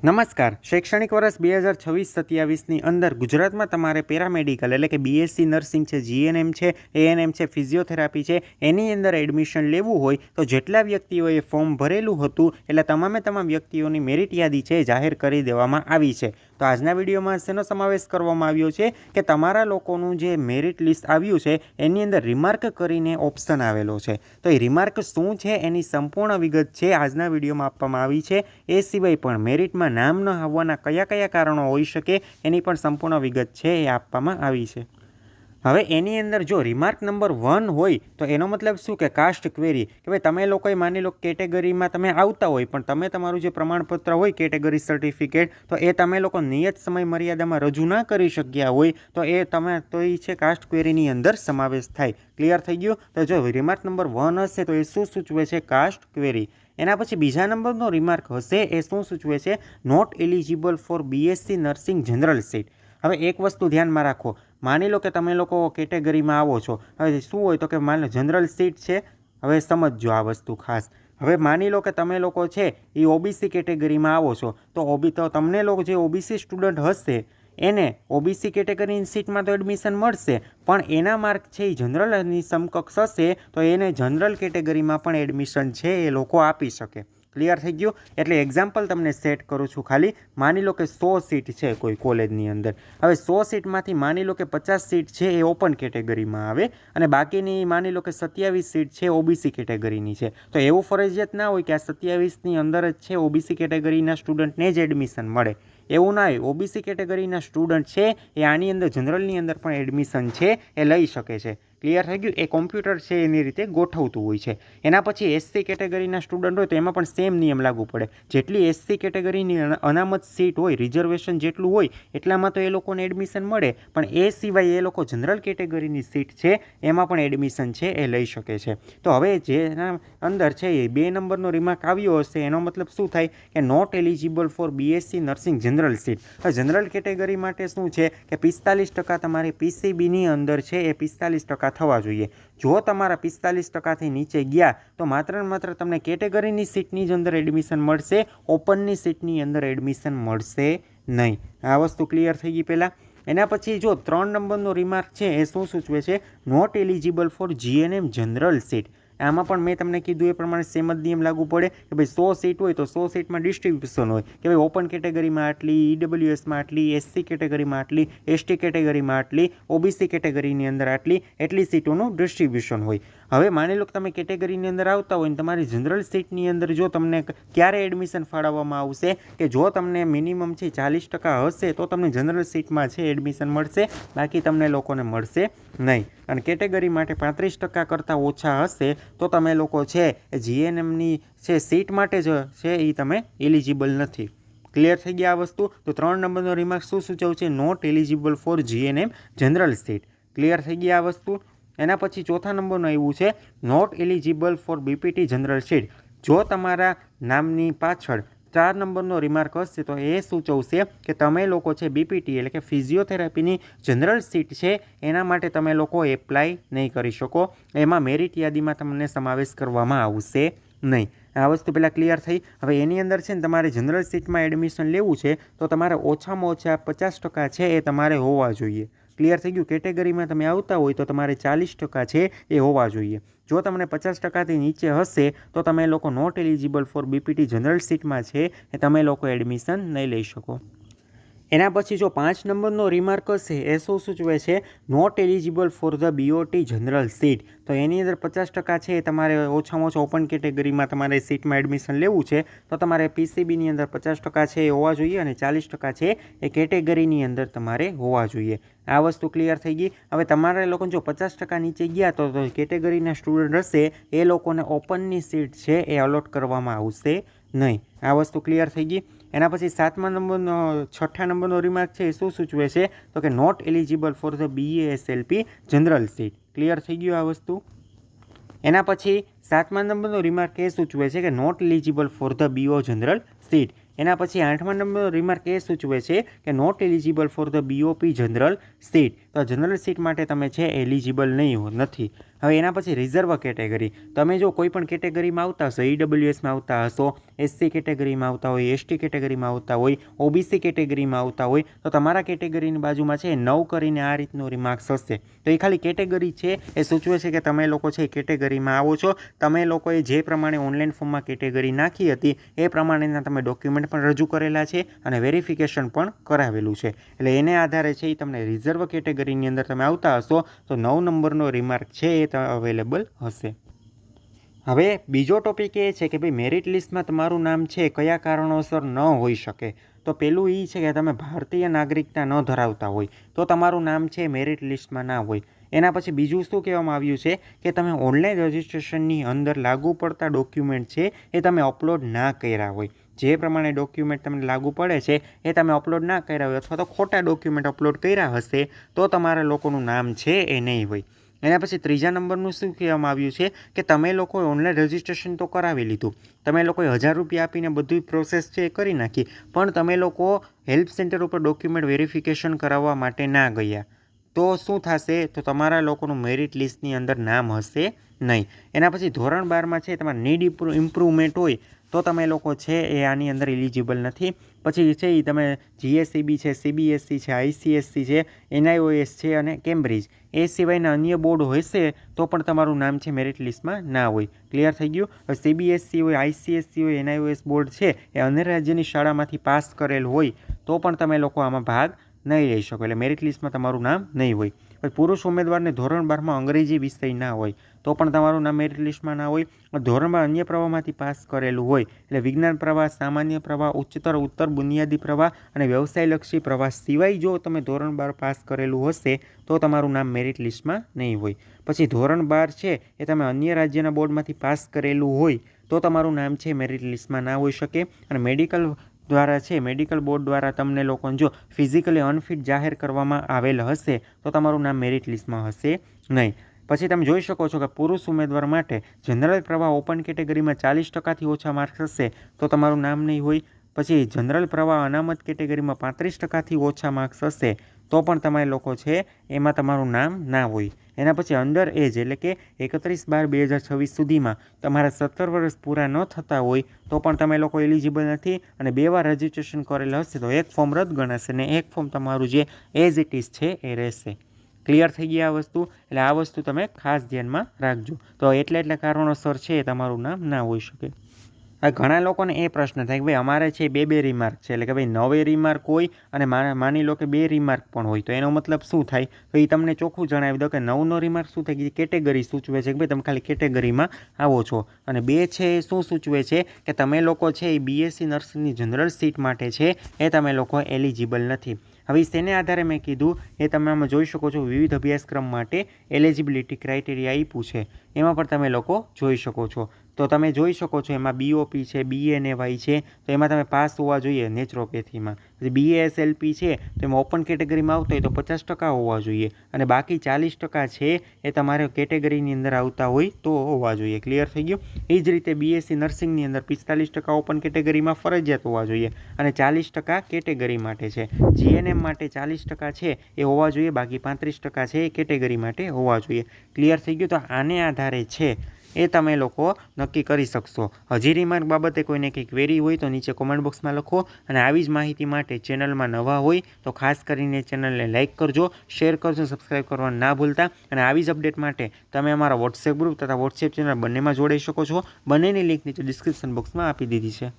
નમસ્કાર. શૈક્ષણિક વર્ષ 2026-27ની અંદર ગુજરાતમાં તમારે પેરામેડિકલ એટલે કે બીએસસી નર્સિંગ છે, જીએનએમ છે, એએનએમ છે, ફિઝિયોથેરાપી છે, એની અંદર એડમિશન લેવું હોય તો જેટલા વ્યક્તિઓએ ફોર્મ ભરેલું હતું એટલે તમામ વ્યક્તિઓની મેરિટ યાદી છે જાહેર કરી દેવામાં આવી છે. તો આજના વિડીયોમાં શેનો સમાવેશ કરવામાં આવ્યો છે કે તમારા લોકોનું જે મેરિટ લિસ્ટ આવ્યું છે એની અંદર રિમાર્ક કરીને ઓપ્શન આવેલો છે. તો એ રિમાર્ક શું છે એની સંપૂર્ણ વિગત છે આજના વિડીયોમાં આપવામાં આવી છે. એ સિવાય પણ મેરિટમાં નામ ન આવવાના કયા કારણો હોઈ શકે એની પણ સંપૂર્ણ વિગત છે એ આપવામાં આવી છે. હવે એની અંદર જો રિમાર્ક નંબર 1 હોય તો એનો મતલબ શું કે કાસ્ટ ક્વેરી, કે ભાઈ તમે લોકોએ માની લો કેટેગરીમાં તમે આવતા હોય પણ તમે તમારું જે પ્રમાણપત્ર હોય કેટેગરી સર્ટિફિકેટ તો એ તમે લોકો નિયત સમય મર્યાદામાં રજૂ ના કરી શક્યા હોય તો એ છે કાસ્ટ ક્વેરીની અંદર સમાવેશ થાય. ક્લિયર થઈ ગયું? તો જો રિમાર્ક નંબર 1 હશે તો એ શું સૂચવે છે? Caste query. એના પછી બીજા નંબરનો રિમાર્ક હશે એ શું સૂચવે છે? Not eligible for BSc nursing general seat. હવે એક વસ્તુ ધ્યાનમાં રાખો, માની લો કે તમે લોકો કેટેગરીમાં આવો છો. હવે શું હોય તો કે માની લો જનરલ સીટ છે. હવે સમજજો આ વસ્તુ ખાસ. હવે માની લો કે તમે લોકો છે એ ઓબીસી કેટેગરીમાં આવો છો તો તમને લોકો જે ઓબીસી સ્ટુડન્ટ હશે એને ઓબીસી કેટેગરીની સીટમાં તો એડમિશન મળશે, પણ એના માર્ક છે એ જનરલની સમકક્ષ હશે તો એને જનરલ કેટેગરીમાં પણ એડમિશન છે એ લોકો આપી શકે. ક્લિયર થઈ ગયું? એટલે એક્ઝામ્પલ તમને સેટ કરું છું ખાલી. માની લો કે 100 સીટ છે કોઈ કોલેજની અંદર. હવે 100 સીટમાંથી માની લો કે 50 સીટ છે એ ઓપન કેટેગરીમાં આવે અને બાકીની માની લો કે 27 સીટ છે ઓબીસી કેટેગરીની છે. તો એવું ફરજિયાત ના હોય કે આ 27ની અંદર જ છે ઓબીસી કેટેગરીના સ્ટુડન્ટને જ એડમિશન મળે. એવું ના હોય. ઓબીસી કેટેગરીના સ્ટુડન્ટ છે એ આની અંદર જનરલની અંદર પણ એડમિશન છે એ લઈ શકે છે. ક્લિયર થઈ ગયું? એ કોમ્પ્યુટર છે એની રીતે ગોઠવતું હોય છે. એના પછી એસસી કેટેગરીના સ્ટુડન્ટ હોય તો એમાં પણ સેમ નિયમ લાગુ પડે. જેટલી એસસી કેટેગરીની અનામત સીટ હોય, રિઝર્વેશન જેટલું હોય એટલામાં તો એ લોકોને એડમિશન મળે, પણ એ સિવાય એ લોકો જનરલ કેટેગરીની સીટ છે એમાં પણ એડમિશન છે એ લઈ શકે છે. તો હવે જેના અંદર છે એ 2 નંબરનો રિમાર્ક આવ્યો હશે એનો મતલબ શું થાય કે not eligible for BSc nursing general seat. હવે જનરલ કેટેગરી માટે શું છે કે 45% તમારી પીસીબીની અંદર છે એ 45% થવા જોઈએ. જો તમારા 45%થી નીચે ગયા તો માત્ર ને માત્ર તમને કેટેગરીની સીટની જ અંદર એડમિશન મળશે, ઓપનની સીટની અંદર એડમિશન મળશે નહીં. આ વસ્તુ ક્લિયર થઈ ગઈ પહેલાં. એના પછી જો 3 નંબરનો રિમાર્ક છે એ શું સૂચવે છે? Not eligible for GNM general seat. આમાં પણ મેં તમને કીધું એ પ્રમાણે સેમ જ નિયમ લાગુ પડે કે ભાઈ 100 સીટ હોય તો 100 સીટમાં ડિસ્ટ્રીબ્યુશન હોય કે ભાઈ ઓપન કેટેગરીમાં આટલી, ઈડબ્લ્યુએસમાં આટલી, એસસી કેટેગરીમાં આટલી, એસટી કેટેગરીમાં આટલી, ઓબીસી કેટેગરીની અંદર એટલી સીટોનું ડિસ્ટ્રીબ્યુશન હોય. હવે માની લો કે તમે કેટેગરીની અંદર આવતા હોય ને તમારી જનરલ સીટની અંદર જો તમને ક્યારે એડમિશન ફાળવવામાં આવશે કે જો તમને મિનિમમ છે 40% હશે તો તમને જનરલ સીટમાં છે એડમિશન મળશે, બાકી તમને લોકોને મળશે નહીં. અને કેટેગરી માટે 35% કરતાં ઓછા હશે તો તમે લોકો છે એ જીએનએમની છે સીટ માટે જ છે એ તમે એલિજિબલ નથી. ક્લિયર થઈ ગયા આ વસ્તુ? તો 3 નંબરનો રિમાર્ક શું સૂચવશે? Not eligible for GNM general seat. Clear થઈ ગયા આ વસ્તુ? એના પછી ચોથા નંબરનું આવ્યું છે not eligible for BPT general seat. જો તમારા નામની પાછળ 4 નંબરનો રિમાર્ક હશે તો એ સૂચવશે કે તમે લોકો છે બીપીટી એટલે કે ફિઝિયોથેરાપીની જનરલ સીટ છે એના માટે તમે લોકો એપ્લાય નહીં કરી શકો. એમાં મેરિટ યાદીમાં તમને સમાવેશ કરવામાં આવશે નહીં. આ વસ્તુ પહેલાં ક્લિયર થઈ. હવે એની અંદર છે ને તમારે જનરલ સીટમાં એડમિશન લેવું છે તો તમારે ઓછામાં ઓછા 50% છે એ તમારે હોવા જોઈએ. ક્લિયર થઈ ગયું? કેટેગરીમાં તમે આવતા હોય તો તમારે 40% છે એ હોવા જોઈએ. જો તમને 50%થી નીચે હશે તો તમે લોકો not eligible for BPT general સીટમાં છે એ તમે લોકો એડમિશન નહીં લઈ શકો. એના પછી જો 5 નંબરનો રિમાર્ક હશે એ શું સૂચવે છે? Not eligible for the BOT general seat. તો એની અંદર 50% છે એ તમારે ઓછામાં ઓછા ઓપન કેટેગરીમાં તમારે સીટમાં એડમિશન લેવું છે તો તમારે પીસીબીની અંદર 50% છે એ હોવા જોઈએ અને 40% છે એ કેટેગરીની અંદર તમારે હોવા જોઈએ. આ વસ્તુ ક્લિયર થઈ ગઈ. હવે તમારા લોકો જો 50% નીચે ગયા તો કેટેગરીના સ્ટુડન્ટ હશે એ લોકોને ઓપનની સીટ છે એ અલોટ કરવામાં આવશે નહીં. આ વસ્તુ ક્લિયર થઈ ગઈ. એના પછી 6થા નંબરનો રિમાર્ક છે એ શું સૂચવે છે? તો કે not eligible for the BASLP general seat. Clear થઈ ગયું આ વસ્તુ? એના પછી 7મા નંબરનો રિમાર્ક એ સૂચવે છે કે not eligible for the BO general seat. એના પછી 8મા નંબરનો રિમાર્ક એ સૂચવે છે કે not eligible for the BOP general seat. તો જનરલ સીટ માટે તમે છે એલિજિબલ નથી. હવે એના પછી રિઝર્વ કેટેગરી. તમે જો કોઈ પણ કેટેગરીમાં આવતા હશો, ઈડબ્લ્યુએસમાં આવતા હશો, એસસી કેટેગરીમાં આવતા હોય, એસટી કેટેગરીમાં આવતા હોય, ઓબીસી કેટેગરીમાં આવતા હોય, તો તમારા કેટેગરીની બાજુમાં છે 9 કરીને આ રીતનું રિમાર્ક્સ હશે. તો એ ખાલી કેટેગરી છે, એ સૂચવે છે કે તમે લોકો છે કેટેગરીમાં આવો છો. તમે લોકોએ જે પ્રમાણે ઓનલાઈન ફોર્મમાં કેટેગરી નાખી હતી એ પ્રમાણેના તમે ડોક્યુમેન્ટ પણ રજૂ કરેલા છે અને વેરિફિકેશન પણ કરાવેલું છે. એટલે એને આધારે છે એ તમને રિઝર્વ કેટેગરીની અંદર તમે આવતા હશો તો 9 નંબરનો રિમાર્ક છે એ અવેલેબલ હશે. હવે બીજો ટોપિક એ છે કે ભાઈ મેરિટ લિસ્ટમાં તમારું નામ છે કયા કારણોસર ન હોઈ શકે. તો પહેલું એ છે કે તમે ભારતીય નાગરિકતા ન ધરાવતા હોય તો તમારું નામ છે મેરિટ લિસ્ટમાં ના હોય. એના પછી બીજું શું કહેવામાં આવ્યું છે કે તમે ઓનલાઈન રજિસ્ટ્રેશનની અંદર લાગુ પડતા ડોક્યુમેન્ટ છે એ તમે અપલોડ ના કર્યા હોય. જે પ્રમાણે ડોક્યુમેન્ટ તમને લાગુ પડે છે એ તમે અપલોડ ના કર્યા હોય અથવા તો ખોટા ડોક્યુમેન્ટ અપલોડ કર્યા હશે તો તમારા લોકોનું નામ છે એ નહીં હોય. એના પછી ત્રીજા નંબરનું શું કહેવામાં આવ્યું છે કે તમે લોકોએ ઓનલાઈન રજિસ્ટ્રેશન તો કરાવી લીધું, તમે લોકોએ 1000 રૂપિયા આપીને બધી પ્રોસેસ છે એ કરી નાખી, પણ તમે લોકો હેલ્પ સેન્ટર ઉપર ડોક્યુમેન્ટ વેરિફિકેશન કરાવવા માટે ના ગયા તો શું થશે? તો તમારા લોકોનું મેરિટ લિસ્ટની અંદર નામ હશે નહીં. એના પછી ધોરણ 12માં છે તમારે નીડ ઇમ્પ્રુવમેન્ટ હોય તો તમે લોકો છે એ આની અંદર એલિજિબલ નથી. પછી છે એ તમે જીએસઈબી છે, સીબીએસઈ છે, આઈસીએસસી છે, એનઆઈઓએસ છે અને કેમ્બ્રિજ એ સિવાયના અન્ય બોર્ડ હશે તો પણ તમારું નામ છે મેરિટ લિસ્ટમાં ના હોય. ક્લિયર થઈ ગયું? સીબીએસઈ હોય, આઈસીએસસી હોય, એનઆઈઓએસ બોર્ડ છે એ અન્ય રાજ્યની શાળામાંથી પાસ કરેલ હોય તો પણ તમે લોકો આમાં ભાગ નહીં લઈ શકો, એટલે મેરિટ લિસ્ટમાં તમારું નામ નહીં હોય. પુરુષ ઉમેદવારને ધોરણ 12માં અંગ્રેજી વિષય ના હોય તો પણ તમારું નામ મેરિટ લિસ્ટમાં ના હોય. ધોરણ 12 અન્ય પ્રવાહમાંથી પાસ કરેલું હોય એટલે વિજ્ઞાન પ્રવાહ, સામાન્ય પ્રવાહ, ઉત્તર બુનિયાદી પ્રવાહ અને વ્યવસાયલક્ષી પ્રવાહ સિવાય જો તમે ધોરણ 12 પાસ કરેલું હશે તો તમારું નામ મેરિટ લિસ્ટમાં નહીં હોય. પછી ધોરણ 12 છે એ તમે અન્ય રાજ્યના બોર્ડમાંથી પાસ કરેલું હોય તો તમારું નામ છે મેરિટ લિસ્ટમાં ના હોઈ શકે. અને મેડિકલ બોર્ડ દ્વારા તમને લોકોને જો ફિઝિકલી અનફિટ જાહેર કરવામાં આવેલ હશે તો તમારું નામ મેરિટ લિસ્ટમાં હશે નહીં. પછી તમે જોઈ શકો છો કે પુરુષ ઉમેદવાર માટે જનરલ પ્રવાહ ઓપન કેટેગરીમાં 40%થી ઓછા માર્ક્સ હશે તો તમારું નામ નહીં હોય. પછી જનરલ પ્રવાહ અનામત કેટેગરીમાં 35%થી ઓછા માર્ક્સ હશે તો પણ તમે લોકો છે એમાં તમારું નામ ના હોય. એના પછી અંડર એજ એટલે કે 31/12/2026 સુધીમાં તમારા 17 વર્ષ પૂરા ન થતા હોય તો પણ તમે લોકો એલિજિબલ નથી અને 2 વાર રજિસ્ટ્રેશન કરેલ હશે તો એક ફોર્મ રદ ગણાશે ને એક ફોર્મ તમારું જે એઝ ઇટ ઇઝ છે એ રહેશે. ક્લિયર થઈ ગઈ આ વસ્તુ? એટલે આ વસ્તુ તમે ખાસ ધ્યાનમાં રાખજો. તો એટલે કારણોસર છે એ તમારું નામ ના હોઈ શકે. હવે ઘણા લોકોને એ પ્રશ્ન થાય કે ભાઈ અમારે છે બે રિમાર્ક છે, એટલે કે ભાઈ 9 રિમાર્ક હોય અને માની લો કે 2 રિમાર્ક પણ હોય તો એનો મતલબ શું થાય? તો એ તમને ચોખ્ખું જણાવી દો કે 9નો રિમાર્ક શું થાય કે કેટેગરી સૂચવે છે કે ભાઈ તમે ખાલી કેટેગરીમાં આવો છો, અને 2 છે એ શું સૂચવે છે કે તમે લોકો છે એ બીએસસી નર્સિંગની જનરલ સીટ માટે છે એ તમે લોકો એલિજિબલ નથી. હવે શેને આધારે મેં કીધું એ તમે આમાં જોઈ શકો છો. વિવિધ અભ્યાસક્રમ માટે એલિજિબિલિટી ક્રાઇટેરિયા આપ્યું છે એમાં પણ તમે લોકો જોઈ શકો છો. તો તમે જોઈ શકો છો એમાં બીઓપી છે, બીએનએવાય છે તો એમાં તમે પાસ હોવા જોઈએ નેચરોપેથીમાં. પછી બીએએસએલપી છે તો એમાં ઓપન કેટેગરીમાં આવતો હોય તો 50% હોવા જોઈએ અને બાકી 40% છે એ તમારે કેટેગરીની અંદર આવતા હોય તો હોવા જોઈએ. ક્લિયર થઈ ગયું? એ જ રીતે બીએસસી નર્સિંગની અંદર 45% ઓપન કેટેગરીમાં ફરજિયાત હોવા જોઈએ અને 40% કેટેગરી માટે છે. જીએનએમ માટે 40% છે એ હોવા જોઈએ, બાકી 35% છે એ કેટેગરી માટે હોવા જોઈએ. ક્લિયર થઈ ગયું? તો આને આધારે છે એ તમે લોકો નક્કી કરી શકશો. હજી રિમાર્ક બાબતે કોઈને કંઈ ક્વેરી હોય તો નીચે કોમેન્ટ બોક્સમાં લખો. અને આવી જ માહિતી માટે ચેનલમાં નવા હોય તો ખાસ કરીને ચેનલને લાઇક કરજો, શેર કરજો, સબસ્ક્રાઈબ કરવાનું ના ભૂલતા. અને આવી જ અપડેટ માટે તમે અમારા વોટ્સએપ ગ્રુપ તથા વોટ્સએપ ચેનલ બંનેમાં જોડાઈ શકો છો. બંનેની લિંક નીચે ડિસ્ક્રિપ્શન બોક્સમાં આપી દીધી છે.